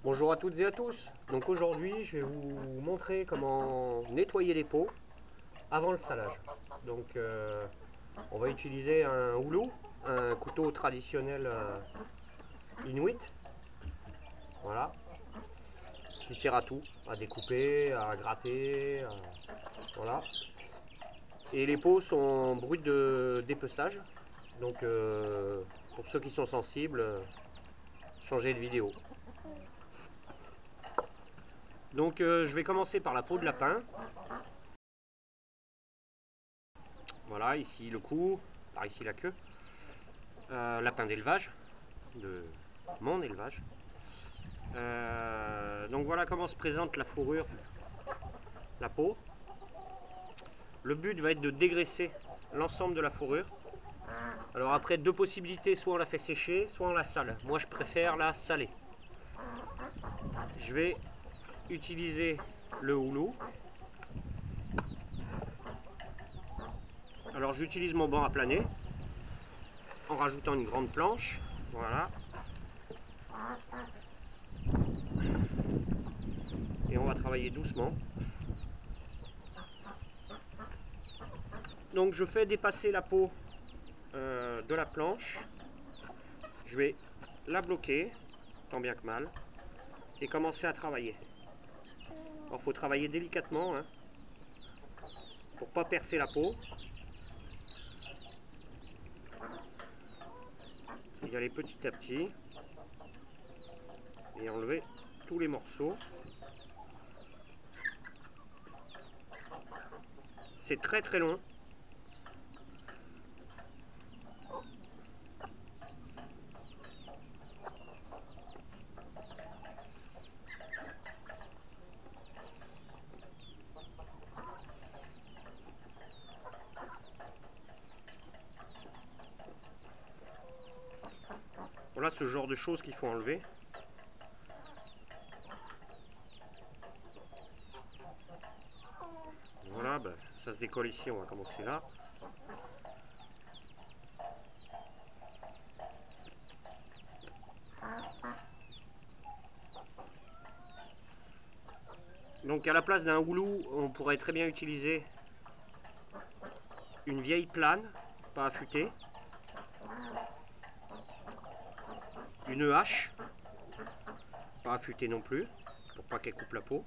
Bonjour à toutes et à tous. Donc aujourd'hui je vais vous montrer comment nettoyer les pots avant le salage. Donc on va utiliser un houlou, un couteau traditionnel inuit. Voilà. Qui sert à tout, à découper, à gratter, voilà. Et les pots sont bruts de dépeçage. Donc pour ceux qui sont sensibles, changez de vidéo. Donc je vais commencer par la peau de lapin. Voilà, ici le cou, par ici la queue. Lapin d'élevage, de mon élevage. Donc voilà comment se présente la fourrure, la peau. Le but va être de dégraisser l'ensemble de la fourrure. Alors après, deux possibilités, soit on la fait sécher, soit on la sale. Moi je préfère la saler. Je vais utiliser le houlou. Alors j'utilise mon banc à planer en rajoutant une grande planche. Voilà. Et on va travailler doucement. Donc je fais dépasser la peau de la planche. Je vais la bloquer, tant bien que mal, et commencer à travailler. Alors faut travailler délicatement, hein, pour pas percer la peau. Y aller petit à petit et enlever tous les morceaux. C'est très très long. Voilà ce genre de choses qu'il faut enlever. Voilà, ben, ça se décolle ici, on va commencer là. Donc à la place d'un houlou, on pourrait très bien utiliser une vieille plane, pas affûtée, une hache, pas affûtée non plus, pour pas qu'elle coupe la peau.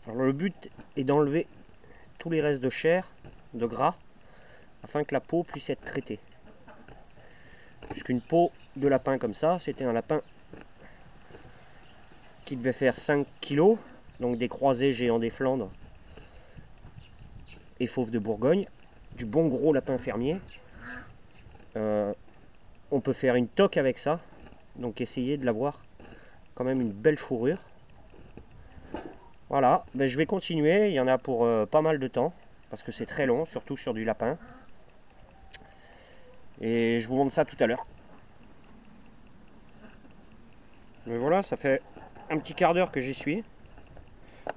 Alors le but est d'enlever tous les restes de chair, de gras, afin que la peau puisse être traitée. Puisqu'une peau de lapin comme ça, c'était un lapin qui devait faire 5 kg, donc des croisés géants des Flandres et fauves de Bourgogne, du bon gros lapin fermier. On peut faire une toque avec ça, donc essayer de l'avoir quand même une belle fourrure. Voilà, ben je vais continuer, il y en a pour pas mal de temps, parce que c'est très long, surtout sur du lapin. Et je vous montre ça tout à l'heure. Mais voilà, ça fait un petit quart d'heure que j'y suis.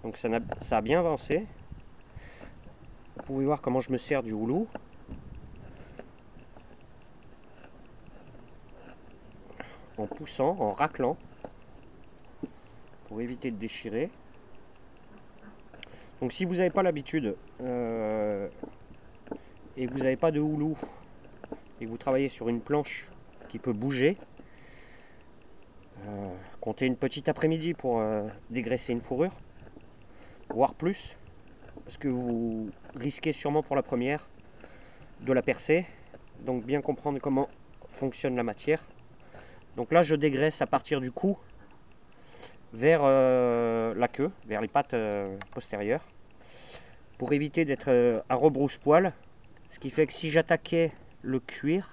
Donc ça a bien avancé. Vous pouvez voir comment je me sers du houlou. En poussant, en raclant, pour éviter de déchirer. Donc si vous n'avez pas l'habitude et que vous n'avez pas de houlou et que vous travaillez sur une planche qui peut bouger, comptez une petite après-midi pour dégraisser une fourrure, voire plus, parce que vous risquez sûrement pour la première de la percer, donc bien comprendre comment fonctionne la matière. Donc là je dégraisse à partir du cou vers la queue, vers les pattes postérieures, pour éviter d'être à rebrousse-poil, ce qui fait que si j'attaquais le cuir,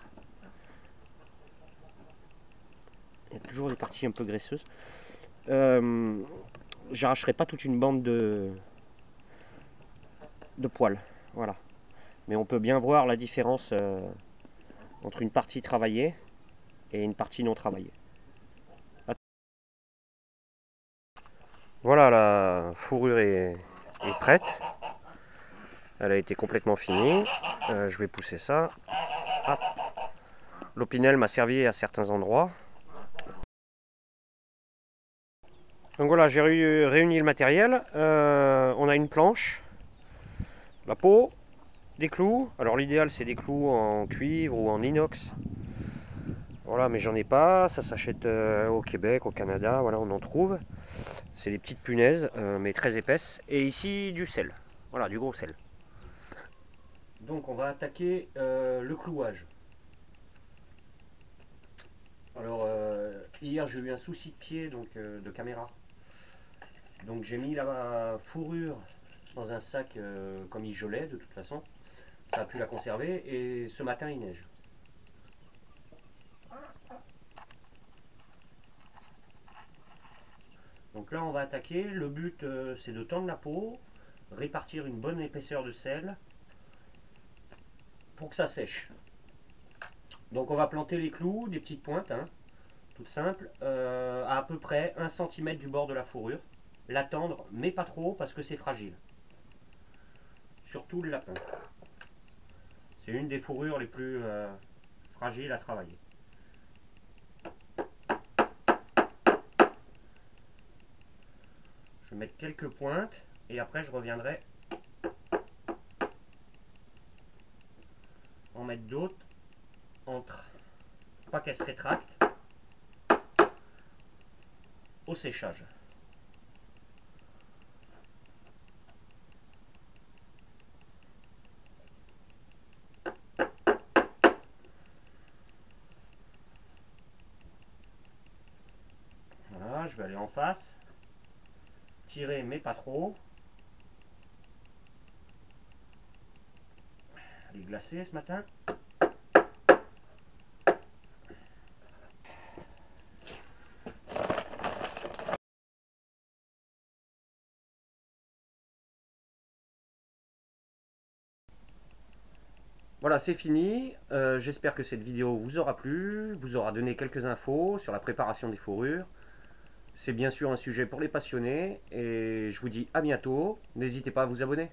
il y a toujours des parties un peu graisseuses, j'arracherai pas toute une bande de poils, voilà. Mais on peut bien voir la différence entre une partie travaillée et une partie non travaillée. Voilà, la fourrure est prête. Elle a été complètement finie. Je vais pousser ça. L'Opinel m'a servi à certains endroits. Donc voilà, j'ai réuni le matériel. On a une planche, la peau, des clous. Alors l'idéal c'est des clous en cuivre ou en inox. Voilà, mais j'en ai pas. Ça s'achète au Québec, au Canada. Voilà, on en trouve. C'est des petites punaises, mais très épaisses. Et ici du sel. Voilà, du gros sel. Donc on va attaquer le clouage. Alors hier j'ai eu un souci de pied, donc de caméra. Donc j'ai mis la fourrure dans un sac comme il gelait de toute façon. Ça a pu la conserver et ce matin il neige. Donc là on va attaquer. Le but c'est de tendre la peau, répartir une bonne épaisseur de sel pour que ça sèche. Donc on va planter les clous, des petites pointes, hein, toutes simples, à peu près 1 cm du bord de la fourrure. La tendre, mais pas trop parce que c'est fragile. Surtout le lapin. C'est une des fourrures les plus fragiles à travailler. Je vais mettre quelques pointes et après je reviendrai en mettre d'autres entre, pas qu'elles se rétractent, au séchage. Voilà, je vais aller en face, tirer mais pas trop. Elle est glacée ce matin. Voilà, c'est fini. J'espère que cette vidéo vous aura plu, vous aura donné quelques infos sur la préparation des fourrures. C'est bien sûr un sujet pour les passionnés et je vous dis à bientôt. N'hésitez pas à vous abonner.